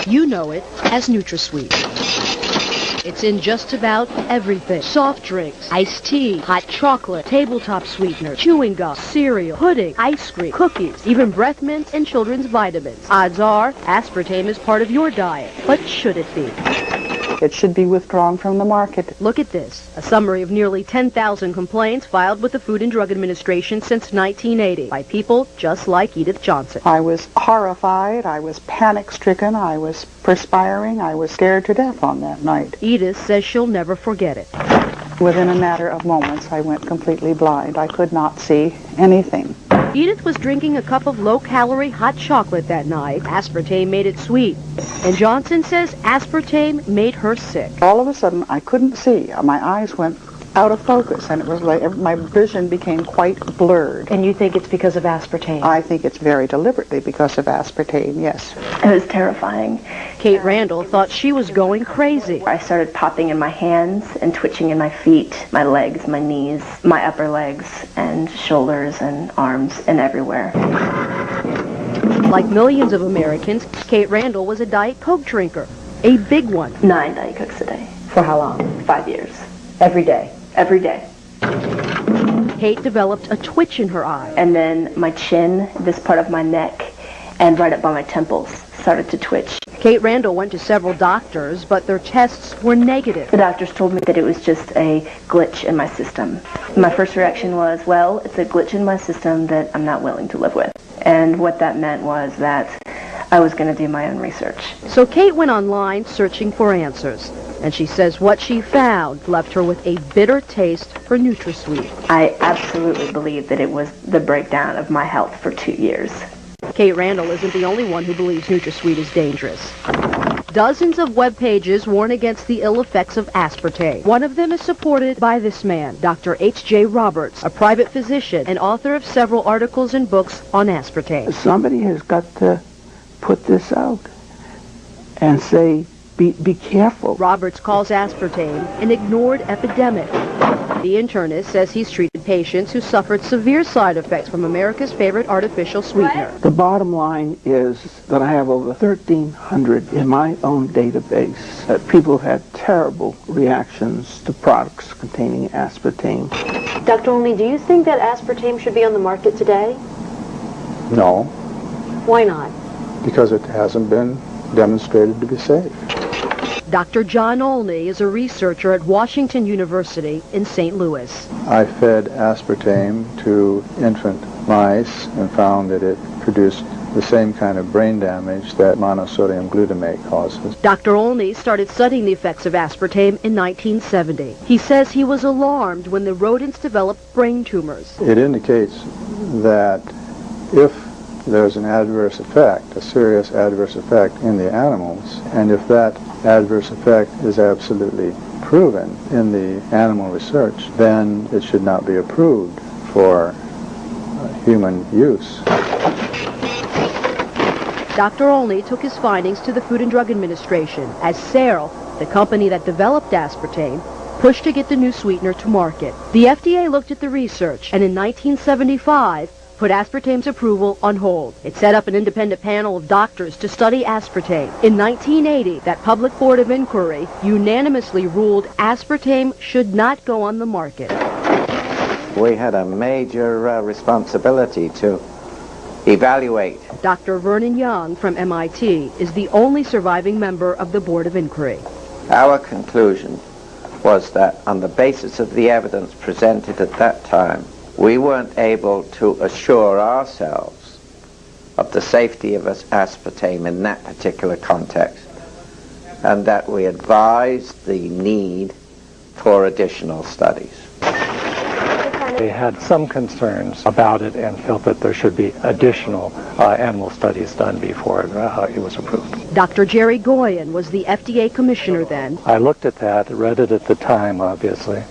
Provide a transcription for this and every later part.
You know it as NutraSweet. It's in just about everything. Soft drinks, iced tea, hot chocolate, tabletop sweetener, chewing gum, cereal, pudding, ice cream, cookies, even breath mints and children's vitamins. Odds are, aspartame is part of your diet. But should it be? It should be withdrawn from the market. Look at this. A summary of nearly 10,000 complaints filed with the Food and Drug Administration since 1980 by people just like Edith Johnson. I was horrified. I was panic-stricken. I was perspiring. I was scared to death on that night. Edith says she'll never forget it. Within a matter of moments, I went completely blind. I could not see anything. Edith was drinking a cup of low-calorie hot chocolate that night. Aspartame made it sweet. And Johnson says aspartame made her sick. All of a sudden, I couldn't see. My eyes went out of focus, and it was like my vision became quite blurred. And you think it's because of aspartame? I think it's very deliberately because of aspartame, yes. It was terrifying. Kate Randall thought she was going crazy. I started popping in my hands and twitching in my feet, my legs, my knees, my upper legs, and shoulders and arms and everywhere. Like millions of Americans, Kate Randall was a Diet Coke drinker. A big one. 9 Diet Cokes a day. For how long? 5 years. Every day. Every day. Kate developed a twitch in her eye. And then my chin, this part of my neck, and right up by my temples started to twitch. Kate Randall went to several doctors, but their tests were negative. The doctors told me that it was just a glitch in my system. My first reaction was, well, it's a glitch in my system that I'm not willing to live with. And what that meant was that I was going to do my own research. So Kate went online searching for answers. And she says what she found left her with a bitter taste for NutraSweet. I absolutely believe that it was the breakdown of my health for 2 years. Kate Randall isn't the only one who believes NutraSweet is dangerous. Dozens of web pages warn against the ill effects of aspartame. One of them is supported by this man, Dr. H.J. Roberts, a private physician and author of several articles and books on aspartame. Somebody has got to put this out and say, be careful. Roberts calls aspartame an ignored epidemic. The internist says he's treated patients who suffered severe side effects from America's favorite artificial sweetener. The bottom line is that I have over 1,300 in my own database that people have had terrible reactions to products containing aspartame. Dr. Olney, do you think that aspartame should be on the market today? No. Why not? Because it hasn't been demonstrated to be safe. Dr. John Olney is a researcher at Washington University in St. Louis. I fed aspartame to infant mice and found that it produced the same kind of brain damage that monosodium glutamate causes. Dr. Olney started studying the effects of aspartame in 1970. He says he was alarmed when the rodents developed brain tumors. It indicates that if there's an adverse effect, a serious adverse effect in the animals, and if that adverse effect is absolutely proven in the animal research, then it should not be approved for human use. Dr. Olney took his findings to the Food and Drug Administration as Cereal, the company that developed aspartame, pushed to get the new sweetener to market. The FDA looked at the research and in 1975 put aspartame's approval on hold. It set up an independent panel of doctors to study aspartame. In 1980, that public board of inquiry unanimously ruled aspartame should not go on the market. We had a major responsibility to evaluate. Dr. Vernon Young from MIT is the only surviving member of the board of inquiry. Our conclusion was that on the basis of the evidence presented at that time, we weren't able to assure ourselves of the safety of aspartame in that particular context, and that we advised the need for additional studies. They had some concerns about it and felt that there should be additional animal studies done before it was approved. Dr. Jerry Goyen was the FDA commissioner then. I looked at that, read it at the time, obviously,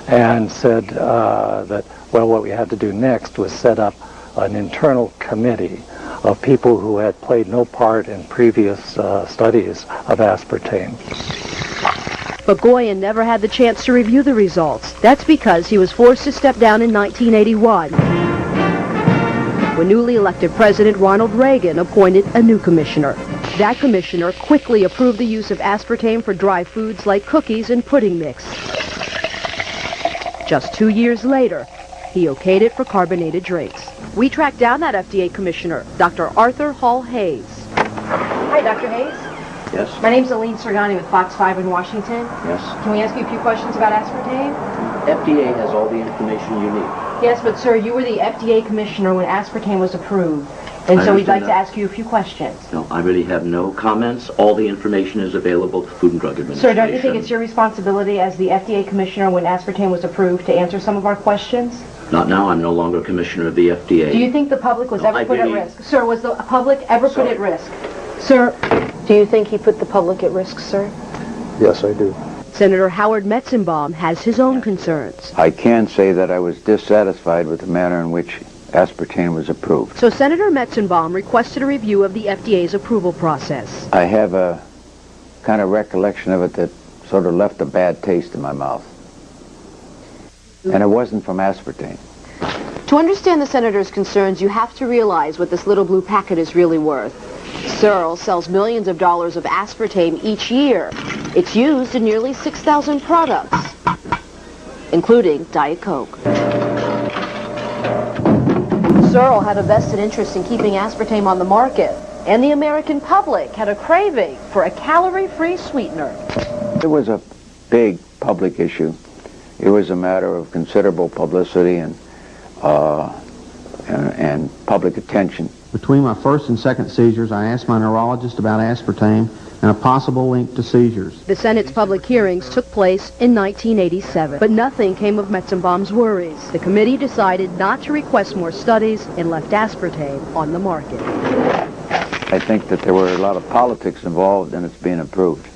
and said that, well, what we had to do next was set up an internal committee of people who had played no part in previous studies of aspartame. But Goyen never had the chance to review the results. That's because he was forced to step down in 1981, when newly elected President Ronald Reagan appointed a new commissioner. That commissioner quickly approved the use of aspartame for dry foods like cookies and pudding mix. Just 2 years later, he okayed it for carbonated drinks. We tracked down that FDA commissioner, Dr. Arthur Hall Hayes. Hi, Dr. Hayes. Yes? My name's Aline Sergani with Fox 5 in Washington. Yes? Can we ask you a few questions about aspartame? FDA has all the information you need. Yes, but sir, you were the FDA commissioner when aspartame was approved, and so we'd like to ask you a few questions. No, I really have no comments. All the information is available to the Food and Drug Administration. Sir, don't you think it's your responsibility as the FDA commissioner when aspartame was approved to answer some of our questions? Not now. I'm no longer commissioner of the FDA. Do you think the public was ever put at risk? Sir, was the public ever put at risk? Sir, do you think he put the public at risk, sir? Yes, I do. Senator Howard Metzenbaum has his own concerns. I can say that I was dissatisfied with the manner in which aspartame was approved. So Senator Metzenbaum requested a review of the FDA's approval process. I have a kind of recollection of it that sort of left a bad taste in my mouth. And it wasn't from aspartame. To understand the senator's concerns, you have to realize what this little blue packet is really worth. Searle sells millions of dollars of aspartame each year. It's used in nearly 6,000 products, including Diet Coke. Searle had a vested interest in keeping aspartame on the market, and the American public had a craving for a calorie-free sweetener. It was a big public issue. It was a matter of considerable publicity and public attention. Between my first and second seizures, I asked my neurologist about aspartame and a possible link to seizures. The Senate's public hearings took place in 1987, but nothing came of Metzenbaum's worries. The committee decided not to request more studies and left aspartame on the market. I think that there were a lot of politics involved in its being approved.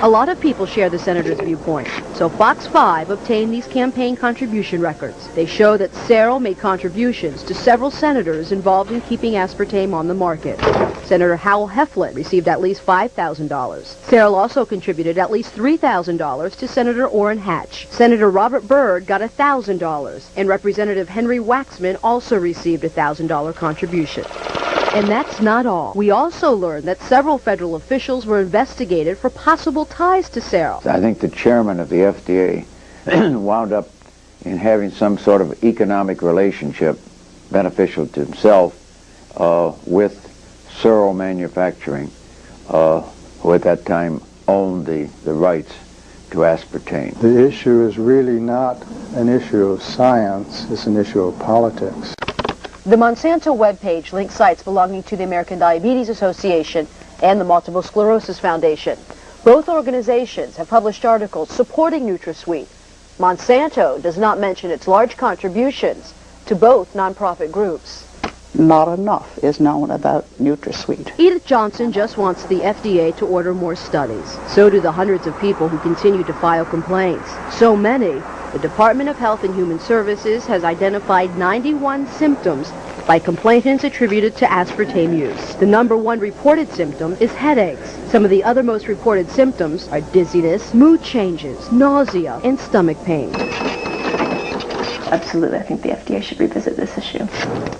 A lot of people share the senator's viewpoint, so Fox 5 obtained these campaign contribution records. They show that Searle made contributions to several senators involved in keeping aspartame on the market. Senator Howell Heflin received at least $5,000. Searle also contributed at least $3,000 to Senator Orrin Hatch. Senator Robert Byrd got $1,000, and Representative Henry Waxman also received a $1,000 contribution. And that's not all. We also learned that several federal officials were investigated for possible ties to Searle. I think the chairman of the FDA wound up in having some sort of economic relationship beneficial to himself with Searle Manufacturing, who at that time owned the rights to aspartame. The issue is really not an issue of science, it's an issue of politics. The Monsanto webpage links sites belonging to the American Diabetes Association and the Multiple Sclerosis Foundation. Both organizations have published articles supporting NutraSweet. Monsanto does not mention its large contributions to both nonprofit groups. Not enough is known about NutraSweet. Edith Johnson just wants the FDA to order more studies. So do the hundreds of people who continue to file complaints. So many, the Department of Health and Human Services has identified 91 symptoms by complainants attributed to aspartame use. The #1 reported symptom is headaches. Some of the other most reported symptoms are dizziness, mood changes, nausea, and stomach pain. Absolutely, I think the FDA should revisit this issue.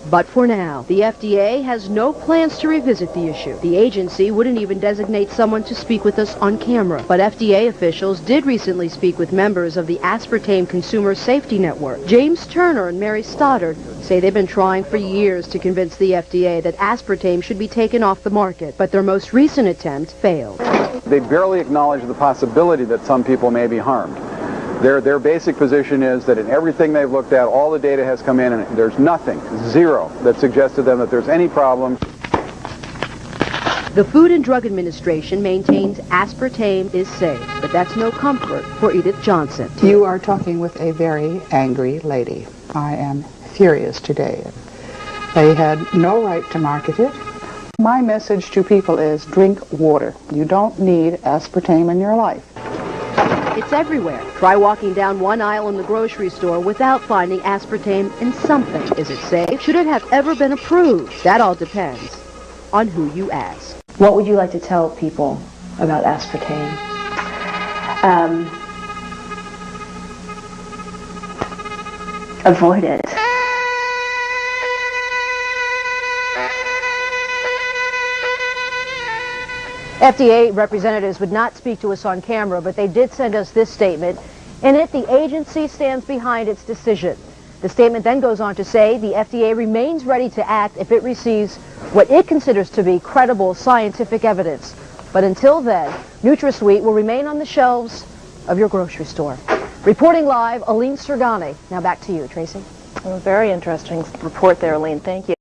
But for now, the FDA has no plans to revisit the issue. The agency wouldn't even designate someone to speak with us on camera. But FDA officials did recently speak with members of the Aspartame Consumer Safety Network. James Turner and Mary Stoddard say they've been trying for years to convince the FDA that aspartame should be taken off the market, but their most recent attempt failed. They barely acknowledge the possibility that some people may be harmed. Their basic position is that in everything they've looked at, all the data has come in and there's nothing, zero, that suggests to them that there's any problem. The Food and Drug Administration maintains aspartame is safe, but that's no comfort for Edith Johnson. You are talking with a very angry lady. I am furious today. They had no right to market it. My message to people is drink water. You don't need aspartame in your life. It's everywhere. Try walking down one aisle in the grocery store without finding aspartame in something. Is it safe? Should it have ever been approved? That all depends on who you ask. What would you like to tell people about aspartame? Avoid it. FDA representatives would not speak to us on camera, but they did send us this statement. In it, the agency stands behind its decision. The statement then goes on to say the FDA remains ready to act if it receives what it considers to be credible scientific evidence. But until then, NutraSweet will remain on the shelves of your grocery store. Reporting live, Aline Sergani. Now back to you, Tracy. Well, very interesting report there, Aline. Thank you.